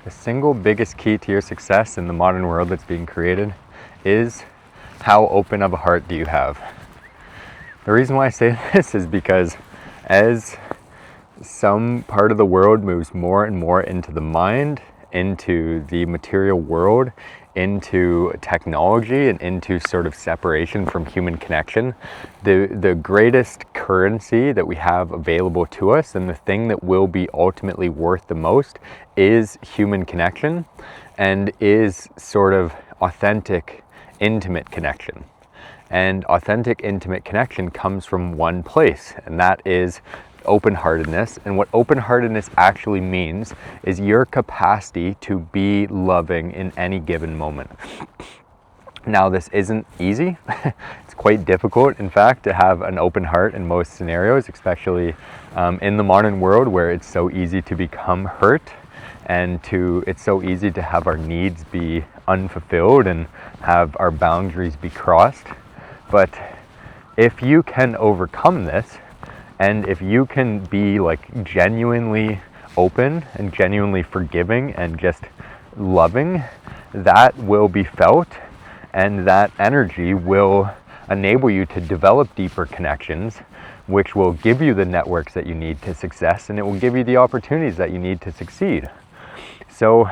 The single biggest key to your success in the modern world that's being created is how open of a heart do you have? The reason why I say this is because as some part of the world moves more and more into the mind, into the material world, into technology, and into sort of separation from human connection, the greatest currency that we have available to us, and the thing that will be ultimately worth the most, is human connection, and is sort of authentic, intimate connection. And authentic, intimate connection comes from one place, and that is open-heartedness. And what open-heartedness actually means is your capacity to be loving in any given moment. Now, this isn't easy. It's quite difficult, in fact, to have an open heart in most scenarios, especially in the modern world where it's so easy to become hurt, and it's so easy to have our needs be unfulfilled and have our boundaries be crossed. But if you can overcome this, and if you can be like genuinely open and genuinely forgiving and just loving, that will be felt, and that energy will enable you to develop deeper connections, which will give you the networks that you need to success, and it will give you the opportunities that you need to succeed. So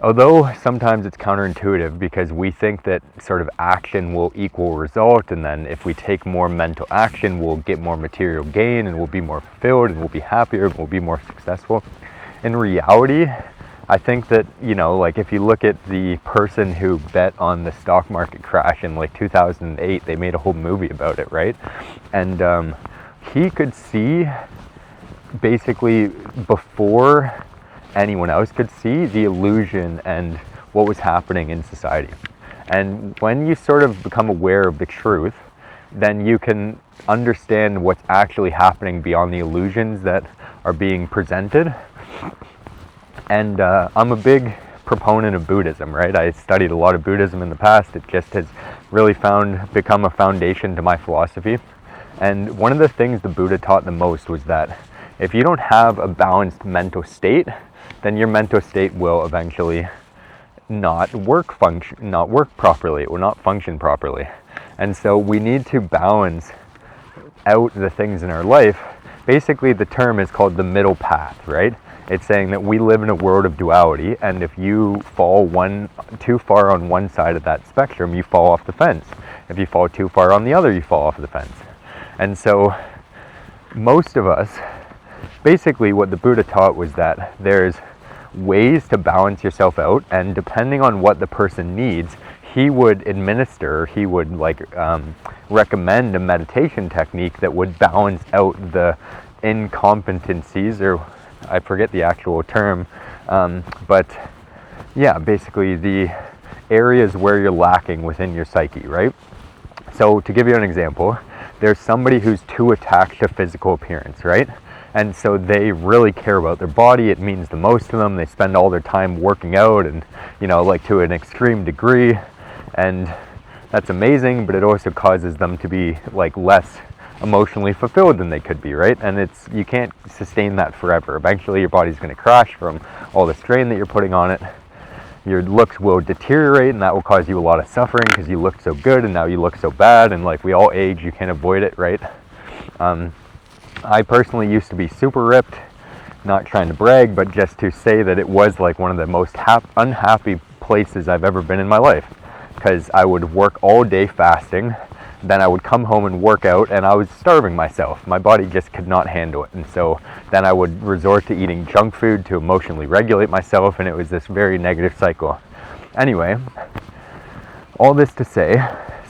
although sometimes it's counterintuitive because we think that sort of action will equal result, and then if we take more mental action, we'll get more material gain, and we'll be more fulfilled, and we'll be happier, and we'll be more successful. In reality, I think that, like if you look at the person who bet on the stock market crash in like 2008, they made a whole movie about it, right? And he could see basically before anyone else could see the illusion and what was happening in society. And when you sort of become aware of the truth, then you can understand what's actually happening beyond the illusions that are being presented. And I'm a big proponent of Buddhism, right? I studied a lot of Buddhism in the past. It just has really become a foundation to my philosophy. And one of the things the Buddha taught the most was that if you don't have a balanced mental state, then your mental state will eventually not work properly. It will not function properly. And so we need to balance out the things in our life. Basically, the term is called the middle path, right? It's saying that we live in a world of duality, and if you fall too far on one side of that spectrum, you fall off the fence. If you fall too far on the other, you fall off the fence. And so most of us, basically what the Buddha taught was that there's ways to balance yourself out, and depending on what the person needs, he would recommend a meditation technique that would balance out the incompetencies, or I forget the actual term, but yeah, basically the areas where you're lacking within your psyche, right? So to give you an example, there's somebody who's too attached to physical appearance, right? And so they really care about their body. It means the most to them. They spend all their time working out and, to an extreme degree. And that's amazing, but it also causes them to be less emotionally fulfilled than they could be, right? And you can't sustain that forever. Eventually your body's going to crash from all the strain that you're putting on it. Your looks will deteriorate, and that will cause you a lot of suffering because you looked so good and now you look so bad, and we all age, you can't avoid it, right? I personally used to be super ripped, not trying to brag, but just to say that it was one of the most unhappy places I've ever been in my life, because I would work all day fasting, then I would come home and work out, and I was starving myself. My body just could not handle it, and so then I would resort to eating junk food to emotionally regulate myself, and it was this very negative cycle. Anyway, all this to say,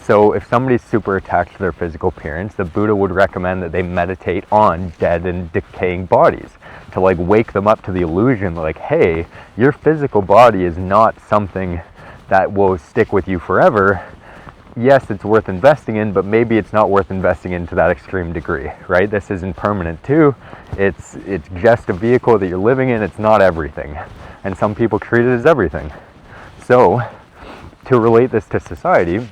so if somebody's super attached to their physical appearance, the Buddha would recommend that they meditate on dead and decaying bodies to wake them up to the illusion hey, your physical body is not something that will stick with you forever. Yes, it's worth investing in, but maybe it's not worth investing in to that extreme degree, right? This isn't permanent too. It's just a vehicle that you're living in. It's not everything. And some people treat it as everything. So to relate this to society,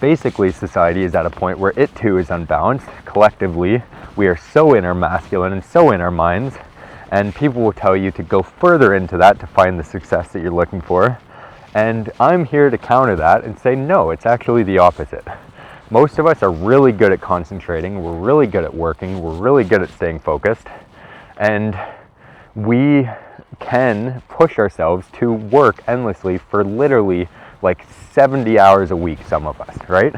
basically society is at a point where it too is unbalanced. Collectively, we are so in our masculine and so in our minds, And people will tell you to go further into that to find the success that you're looking for. And I'm here to counter that and say, no, it's actually the opposite. Most of us are really good at concentrating, we're really good at working, we're really good at staying focused, and we can push ourselves to work endlessly for literally like 70 hours a week, some of us, right?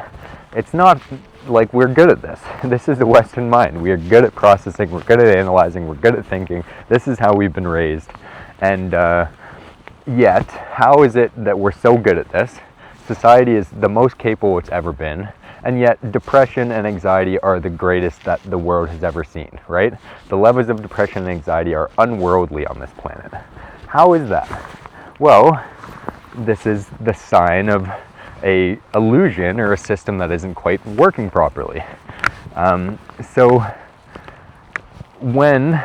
It's not like we're good at this. This is the Western mind. We are good at processing, we're good at analyzing, we're good at thinking. This is how we've been raised. And yet, how is it that we're so good at this? Society is the most capable it's ever been. And yet depression and anxiety are the greatest that the world has ever seen, right? The levels of depression and anxiety are unworldly on this planet. How is that? Well, this is the sign of a illusion or a system that isn't quite working properly. So when,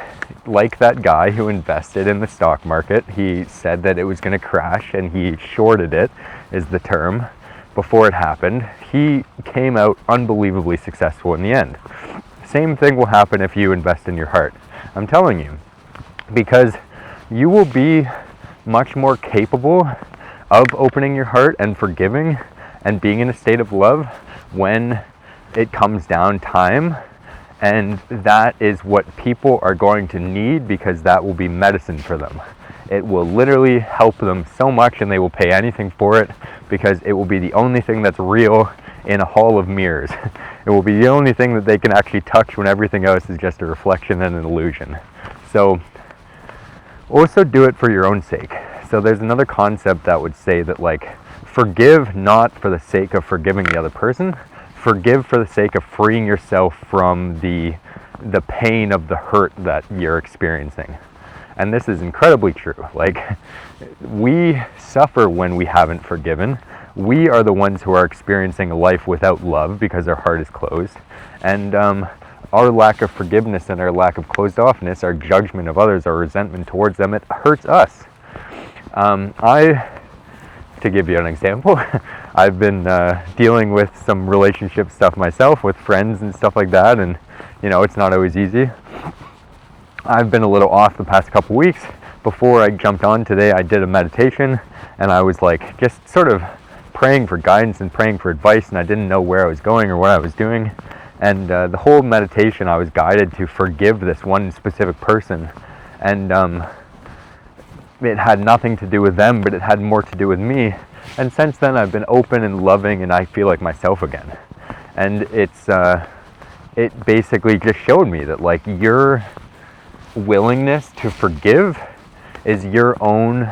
like that guy who invested in the stock market, he said that it was going to crash and he shorted it, is the term, before it happened, he came out unbelievably successful in the end. Same thing will happen if you invest in your heart. I'm telling you, because you will be much more capable of opening your heart and forgiving and being in a state of love when it comes down time. And that is what people are going to need, because that will be medicine for them. It will literally help them so much, and they will pay anything for it, because it will be the only thing that's real in a hall of mirrors. It will be the only thing that they can actually touch when everything else is just a reflection and an illusion. So also do it for your own sake. So there's another concept that would say that, like, forgive not for the sake of forgiving the other person, forgive for the sake of freeing yourself from the pain of the hurt that you're experiencing. And this is incredibly true. Like, we suffer when we haven't forgiven. We are the ones who are experiencing a life without love because our heart is closed. And our lack of forgiveness and our lack of closed offness, our judgment of others, our resentment towards them, it hurts us. To give you an example, I've been dealing with some relationship stuff myself with friends and stuff like that, and you know, it's not always easy. I've been a little off the past couple weeks. Before I jumped on today, I did a meditation, and I was like just sort of praying for guidance and praying for advice, and I didn't know where I was going or what I was doing. And the whole meditation, I was guided to forgive this one specific person, and it had nothing to do with them, but it had more to do with me. And since then, I've been open and loving, and I feel like myself again. And it basically just showed me that, like, your willingness to forgive is your own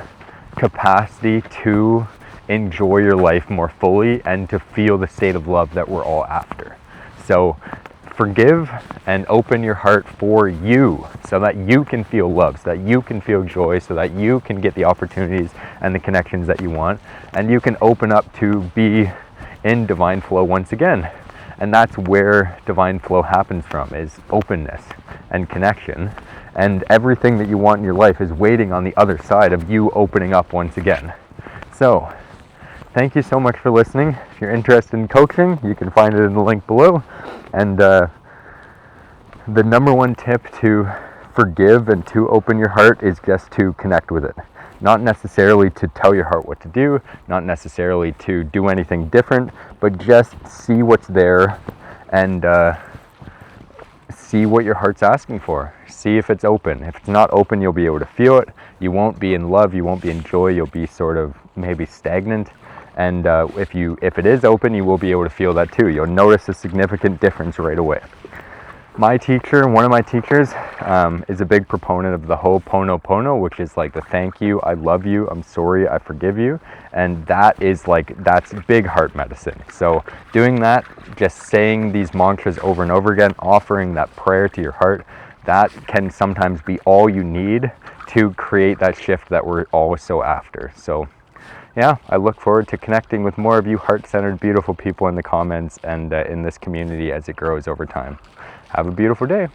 capacity to enjoy your life more fully and to feel the state of love that we're all after. So forgive and open your heart for you, so that you can feel love, so that you can feel joy, so that you can get the opportunities and the connections that you want, and you can open up to be in divine flow once again. And that's where divine flow happens from, is openness and connection. And everything that you want in your life is waiting on the other side of you opening up once again. So thank you so much for listening. If you're interested in coaching, you can find it in the link below. And the number one tip to forgive and to open your heart is just to connect with it. Not necessarily to tell your heart what to do, not necessarily to do anything different, but just see what's there and see what your heart's asking for. See if it's open. If it's not open, you'll be able to feel it. You won't be in love, you won't be in joy, you'll be sort of maybe stagnant. And if it is open, you will be able to feel that too. You'll notice a significant difference right away. My teacher, one of my teachers, is a big proponent of the Ho'oponopono, which is like the thank you, I love you, I'm sorry, I forgive you. And that's big heart medicine. So doing that, just saying these mantras over and over again, offering that prayer to your heart, that can sometimes be all you need to create that shift that we're all so after. So yeah, I look forward to connecting with more of you heart-centered, beautiful people in the comments and in this community as it grows over time. Have a beautiful day.